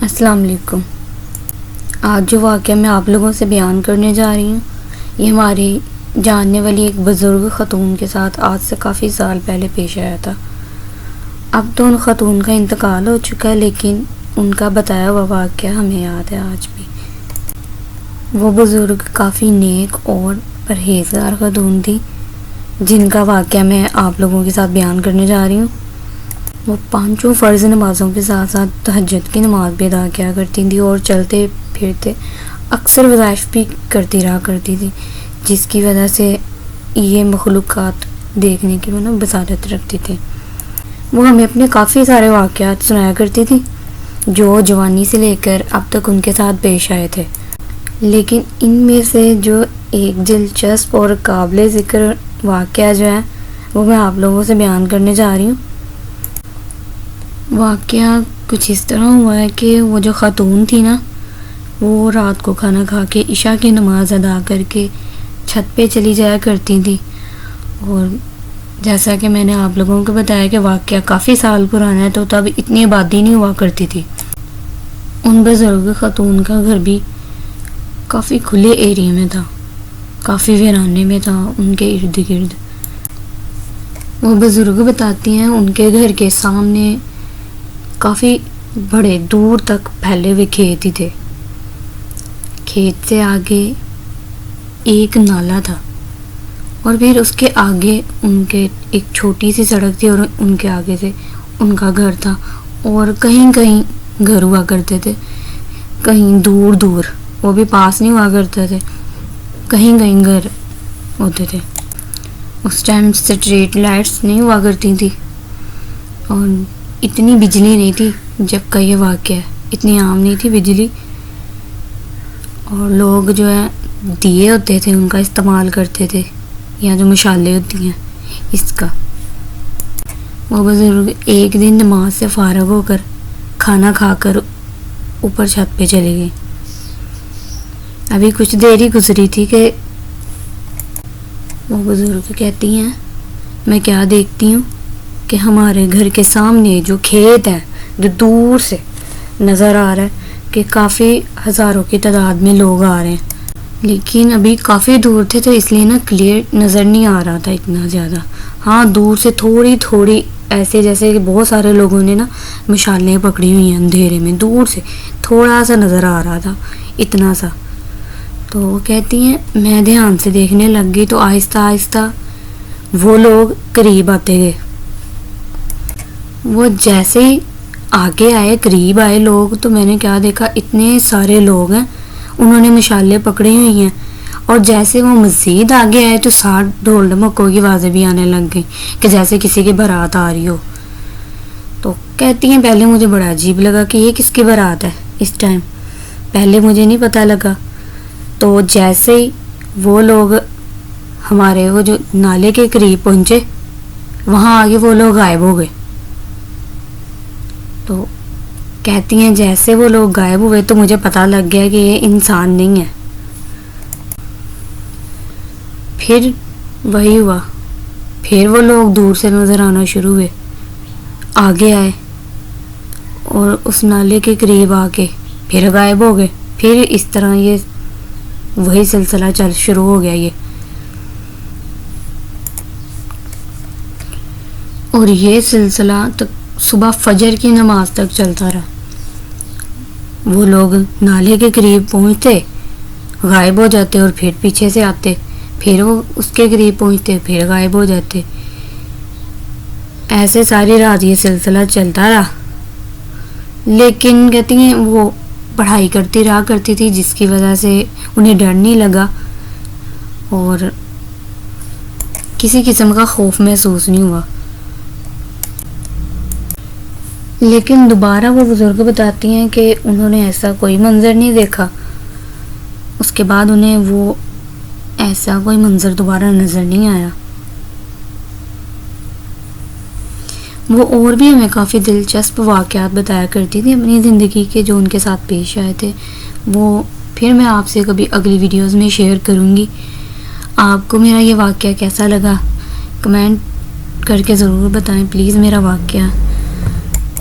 السلام علیکم۔ آج جو واقعہ میں آپ لوگوں سے بیان کرنے جا رہی ہوں یہ ہماری جاننے والی ایک بزرگ خاتون کے ساتھ آج سے کافی سال پہلے پیش آیا تھا۔ اب تو ان خاتون کا انتقال ہو چکا ہے، لیکن ان کا بتایا ہوا واقعہ ہمیں یاد ہے آج بھی۔ وہ بزرگ کافی نیک اور پرہیزگار خاتون تھی جن کا واقعہ میں آپ لوگوں کے ساتھ بیان کرنے جا رہی ہوں۔ وہ 5 فرض نمازوں کے ساتھ ساتھ تہجد کی نماز بھی ادا کیا کرتی تھی اور چلتے پھرتے اکثر وظائف بھی کرتی رہا کرتی تھی، جس کی وجہ سے یہ مخلوقات دیکھنے کی وہ بصارت رکھتی تھی۔ وہ ہمیں اپنے کافی سارے واقعات سنایا کرتی تھی جو جوانی سے لے کر اب تک ان کے ساتھ پیش آئے تھے، لیکن ان میں سے جو ایک دلچسپ اور قابل ذکر واقعہ جو ہے وہ میں آپ لوگوں سے بیان کرنے جا رہی ہوں۔ واقعہ کچھ اس طرح ہوا ہے کہ وہ جو خاتون تھی نا، وہ رات کو کھانا کھا کے عشاء کی نماز ادا کر کے چھت پہ چلی جایا کرتی تھی، اور جیسا کہ میں نے آپ لوگوں کو بتایا کہ واقعہ کافی سال پرانا ہے، تو تب اتنی آبادی نہیں ہوا کرتی تھی۔ ان بزرگ خاتون کا گھر بھی کافی کھلے ایریے میں تھا، کافی ویرانے میں تھا ان کے ارد گرد۔ وہ بزرگ بتاتی ہیں ان کے گھر کے سامنے کافی بڑے دور تک پھیلے ہوئے کھیت ہی تھے۔ کھیت سے آگے ایک نالا تھا اور پھر اس کے آگے ان کے ایک چھوٹی سی سڑک تھی، اور ان کے آگے سے ان کا گھر تھا، اور کہیں کہیں گھر ہوا کرتے تھے، کہیں دور دور، وہ بھی پاس نہیں ہوا کرتے تھے، کہیں کہیں گھر ہوتے تھے۔ اس ٹائم اسٹریٹ لائٹس نہیں ہوا کرتی تھی اور اتنی بجلی نہیں تھی، جب کا یہ واقعہ ہے اتنی عام نہیں تھی بجلی، اور لوگ جو ہے دیے ہوتے تھے ان کا استعمال کرتے تھے، یا جو مشالیں ہوتی ہیں اس کا۔ وہ بزرگ ایک دن نماز سے فارغ ہو کر کھانا کھا کر اوپر چھت پہ چلے گئے۔ ابھی کچھ دیر ہی گزری تھی کہ وہ بزرگ کہتی ہیں میں کیا دیکھتی ہوں کہ ہمارے گھر کے سامنے جو کھیت ہے جو دور سے نظر آ رہا ہے کہ کافی ہزاروں کی تعداد میں لوگ آ رہے ہیں، لیکن ابھی کافی دور تھے تو اس لیے کلیئر نظر نہیں آ رہا تھا اتنا زیادہ۔ ہاں دور سے تھوڑی تھوڑی ایسے جیسے کہ بہت سارے لوگوں نے مشالیں پکڑی ہوئی ہیں، اندھیرے میں دور سے تھوڑا سا نظر آ رہا تھا، اتنا سا۔ تو وہ کہتی ہیں میں دھیان سے دیکھنے لگ گئی تو آہستہ آہستہ وہ لوگ قریب آتے گئے۔ وہ جیسے ہی آگے آئے، قریب آئے لوگ، تو میں نے کیا دیکھا، اتنے سارے لوگ ہیں، انہوں نے مشالیں پکڑی ہوئی ہیں، اور جیسے وہ مزید آگے آئے تو 60 ڈھول ڈھمکوں کی آوازیں بھی آنے لگ گئی کہ جیسے کسی کی بارات آ رہی ہو۔ تو کہتی ہیں پہلے مجھے بڑا عجیب لگا کہ یہ کس کی بارات ہے اس ٹائم، پہلے مجھے نہیں پتہ لگا۔ تو جیسے ہی وہ لوگ ہمارے وہ جو نالے کے قریب پہنچے، وہاں آگے وہ لوگ غائب ہو گئے۔ تو کہتی ہیں جیسے وہ لوگ غائب ہوئے تو مجھے پتہ لگ گیا کہ یہ انسان نہیں ہے۔ پھر وہی ہوا، پھر وہ لوگ دور سے نظر آنا شروع ہوئے، آگے آئے اور اس نالے کے قریب آ کے پھر غائب ہو گئے۔ پھر اس طرح یہ وہی سلسلہ شروع ہو گیا یہ، اور یہ سلسلہ تک صبح فجر کی نماز تک چلتا رہا۔ وہ لوگ نالے کے قریب پہنچتے، غائب ہو جاتے، اور پھر پیچھے سے آتے، پھر وہ اس کے قریب پہنچتے، پھر غائب ہو جاتے۔ ایسے ساری رات یہ سلسلہ چلتا رہا، لیکن کہتی ہیں وہ پڑھائی کرتی رہا کرتی تھی، جس کی وجہ سے انہیں ڈر نہیں لگا اور کسی قسم کا خوف محسوس نہیں ہوا۔ لیکن دوبارہ وہ بزرگ بتاتی ہیں کہ انہوں نے ایسا کوئی منظر نہیں دیکھا، اس کے بعد انہیں وہ ایسا کوئی منظر دوبارہ نظر نہیں آیا۔ وہ اور بھی ہمیں کافی دلچسپ واقعات بتایا کرتی تھی اپنی زندگی کے جو ان کے ساتھ پیش آئے تھے، وہ پھر میں آپ سے کبھی اگلی ویڈیوز میں شیئر کروں گی۔ آپ کو میرا یہ واقعہ کیسا لگا کمنٹ کر کے ضرور بتائیں پلیز میرا واقعہ۔